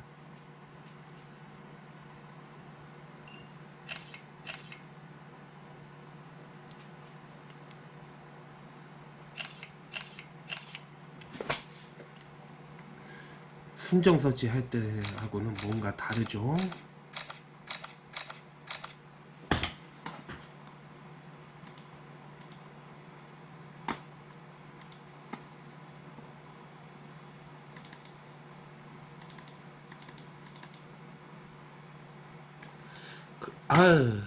순정 설치 할 때하고는 뭔가 다르죠. 아유,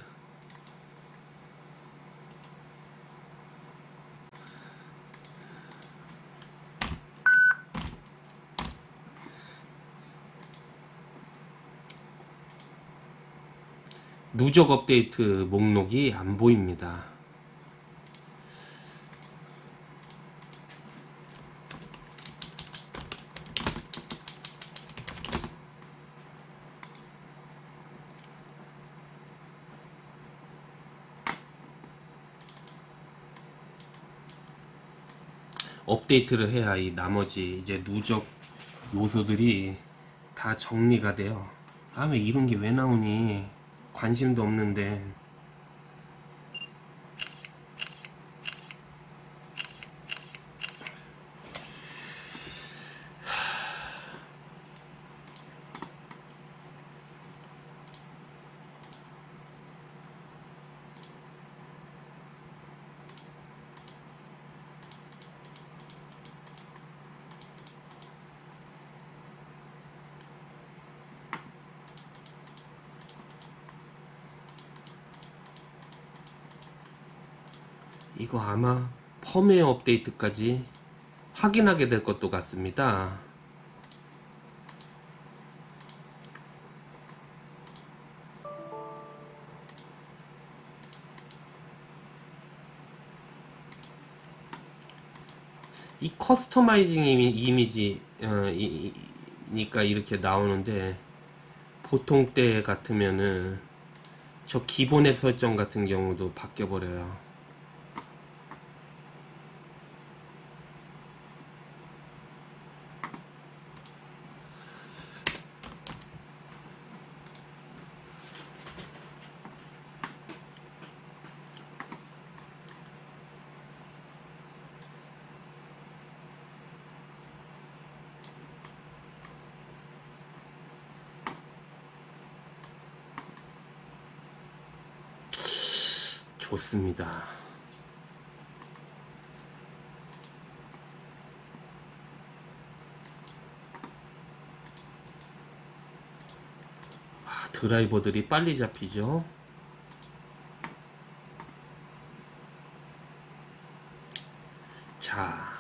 누적 업데이트 목록이 안 보입니다. 업데이트를 해야 이 나머지 이제 누적 요소들이 다 정리가 돼요. 아, 왜 이런 게 왜 나오니? 관심도 없는데. 이거 아마 펌웨어 업데이트까지 확인하게 될 것도 같습니다. 이 커스터마이징 이미지 니까 이렇게 나오는데, 보통 때 같으면은 저 기본 앱 설정 같은 경우도 바뀌어 버려요. 좋습니다. 드라이버들이 빨리 잡히죠. 자,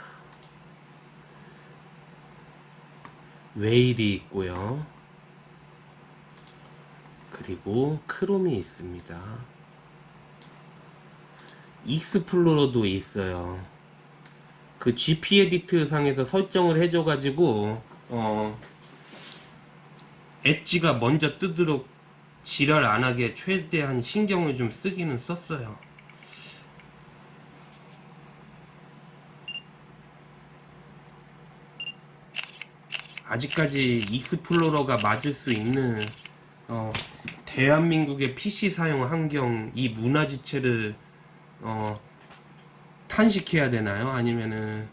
웨일이 있고요. 그리고 크롬이 있습니다. 익스플로러도 있어요. 그 GP 에디트 상에서 설정을 해줘가지고 엣지가 먼저 뜨도록 지랄 안하게 최대한 신경을 좀 쓰기는 썼어요. 아직까지 익스플로러가 맞을 수 있는 대한민국의 PC 사용 환경, 이 문화지체를 탄식해야 되나요? 아니면은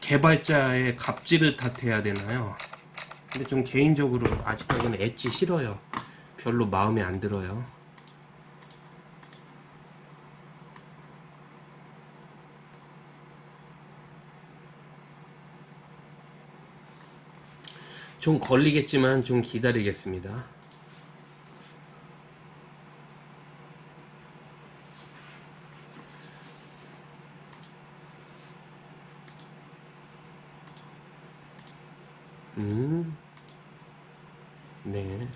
개발자의 갑질을 탓해야 되나요? 근데 좀 개인적으로 아직까지는 엣지 싫어요. 별로 마음에 안 들어요. 좀 걸리겠지만 좀 기다리겠습니다. 네.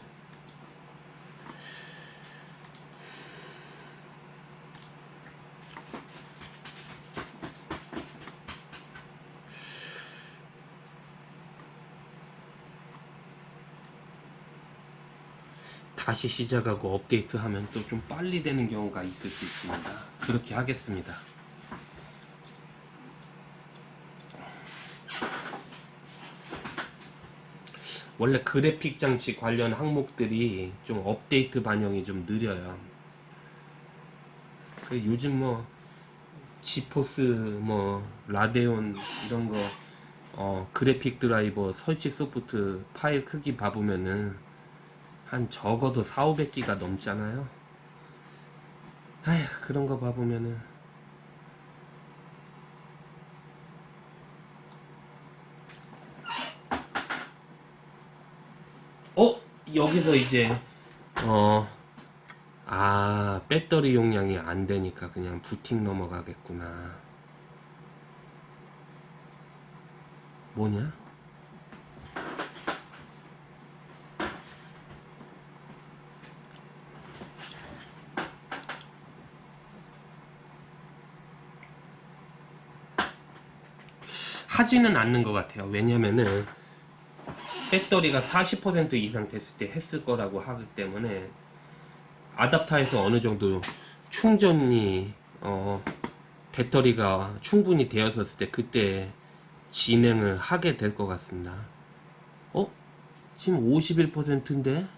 다시 시작하고 업데이트하면 또 좀 빨리 되는 경우가 있을 수 있습니다. 그렇게 하겠습니다. 원래 그래픽 장치 관련 항목들이 좀 업데이트 반영이 좀 느려요. 요즘 뭐 지포스 뭐 라데온 이런 거 그래픽 드라이버 설치 소프트 파일 크기 봐보면은 한 적어도 4,500기가 넘잖아요. 아휴, 그런 거 봐보면은 여기서 이제 배터리 용량이 안 되니까 그냥 부팅 넘어가겠구나. 뭐냐? 하지는 않는 것 같아요. 왜냐면은 배터리가 40% 이상 됐을 때 했을 거라고 하기 때문에 아답터에서 어느 정도 충전이 배터리가 충분히 되었을 때 그때 진행을 하게 될 것 같습니다. 지금 51%인데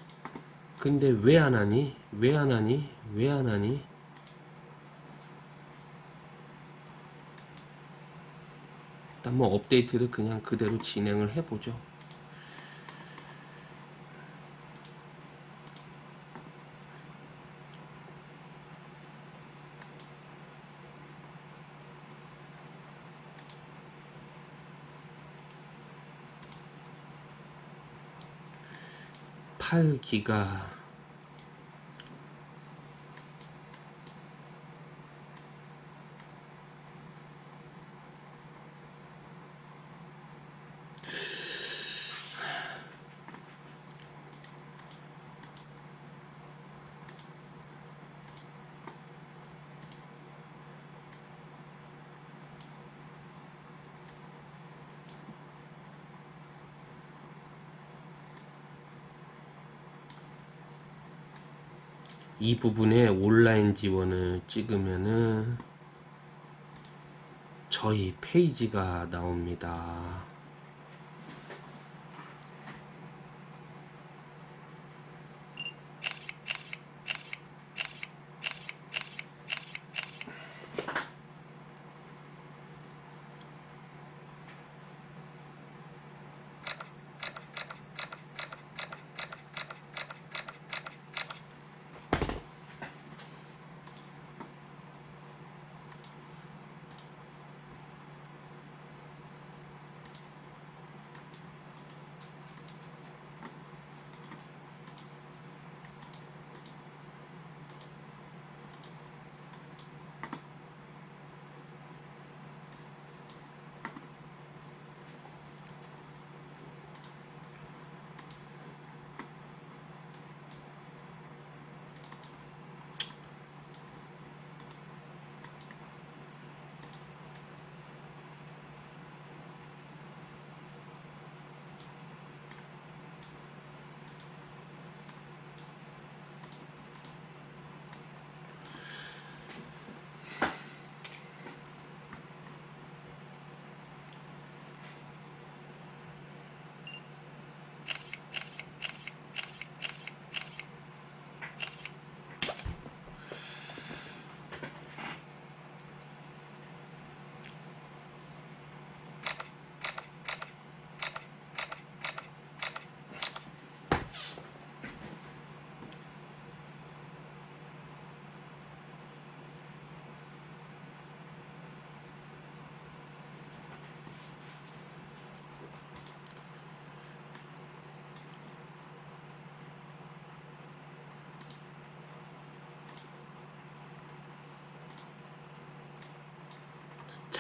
근데 왜 안 하니? 왜 안 하니? 왜 안 하니? 일단 뭐 업데이트를 그냥 그대로 진행을 해보죠. (8기가) 이 부분에 온라인 지원을 찍으면은 저희 페이지가 나옵니다.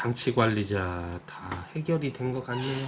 장치 관리자 다 해결이 된 것 같네요.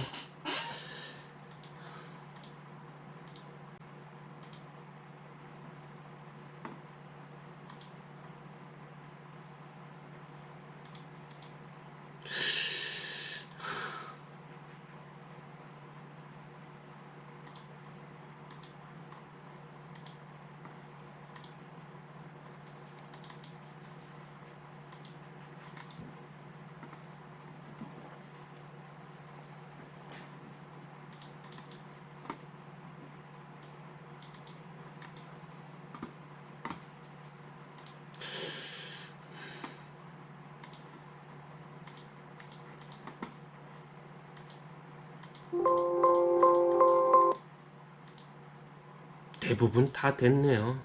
대부분 다 됐네요.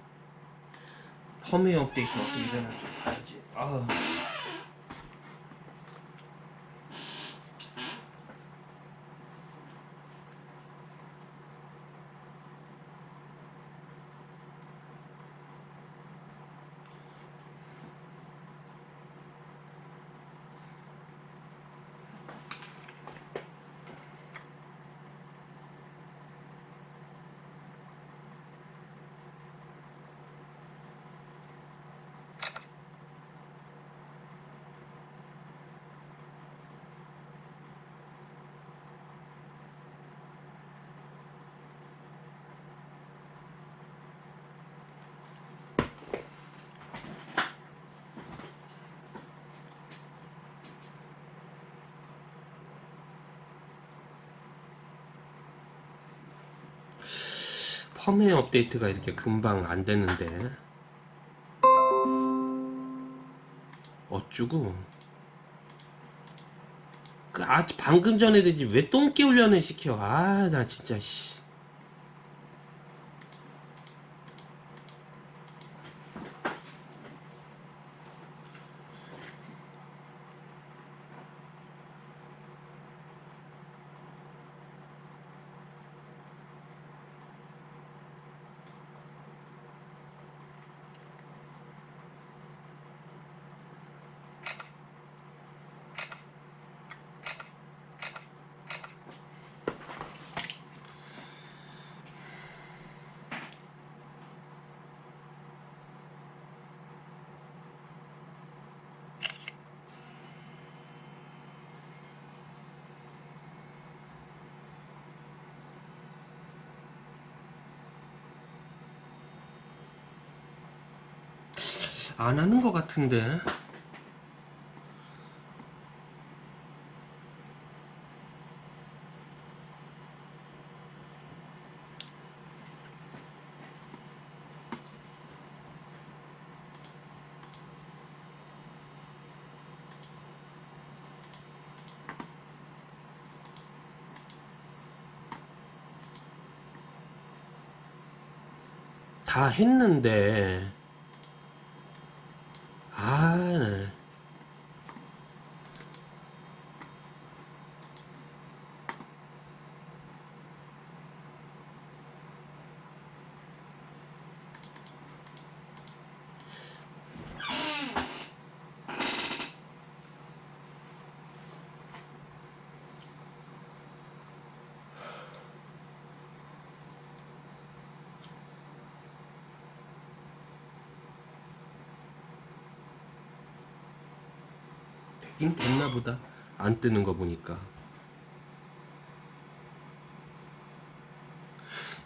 펌웨어 업데이트 어떻게 되나 좀 봐야지. 펌웨어 업데이트가 이렇게 금방 안 되는데 어쩌고 방금 전에 되지 왜 똥개 훈련을 시켜. 나 진짜 씨. 안 하는 것 같은데. 다 했는데. 네. 되긴 됐나 보다. 안 뜨는 거 보니까.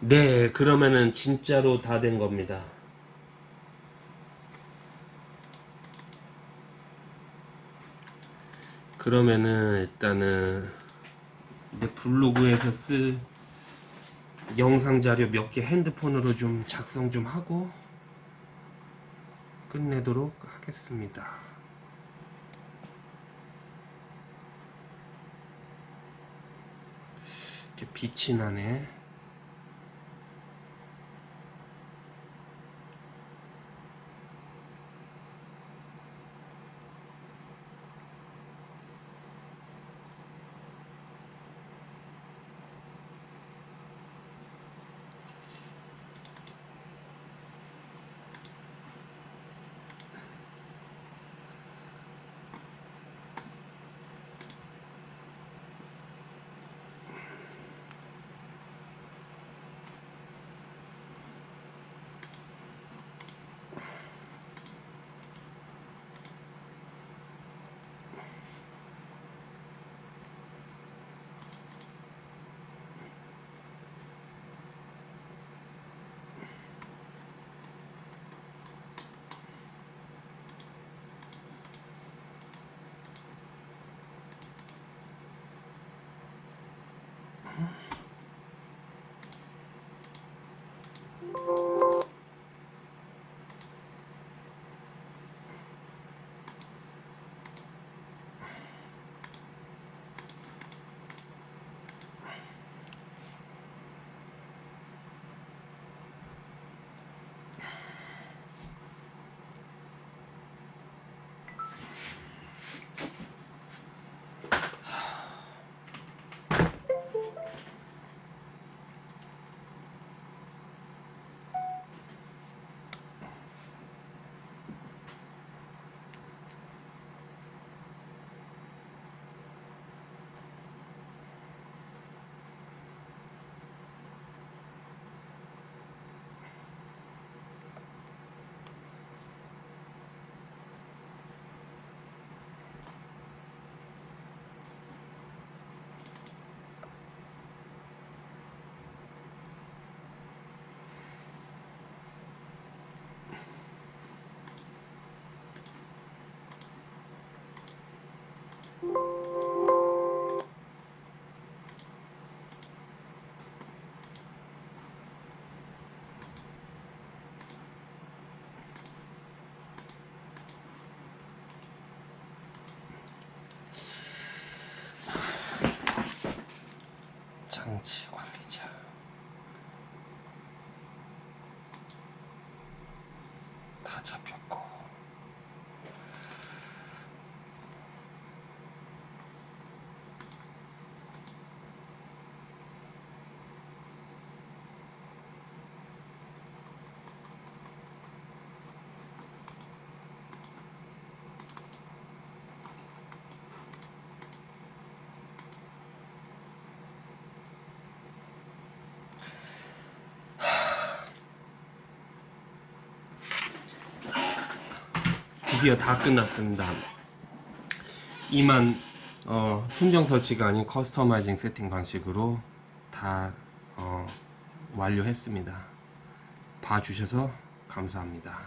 네, 그러면은 진짜로 다 된 겁니다. 그러면은 일단은 이제 블로그에서 쓸 영상 자료 몇 개 핸드폰으로 좀 작성 좀 하고 끝내도록 하겠습니다. 이렇게 빛이 나네. 장치 관리자. 다 잡혔고. 드디어 다 끝났습니다. 이만 순정 설치가 아닌 커스터마이징 세팅 방식으로 다 완료했습니다. 봐주셔서 감사합니다.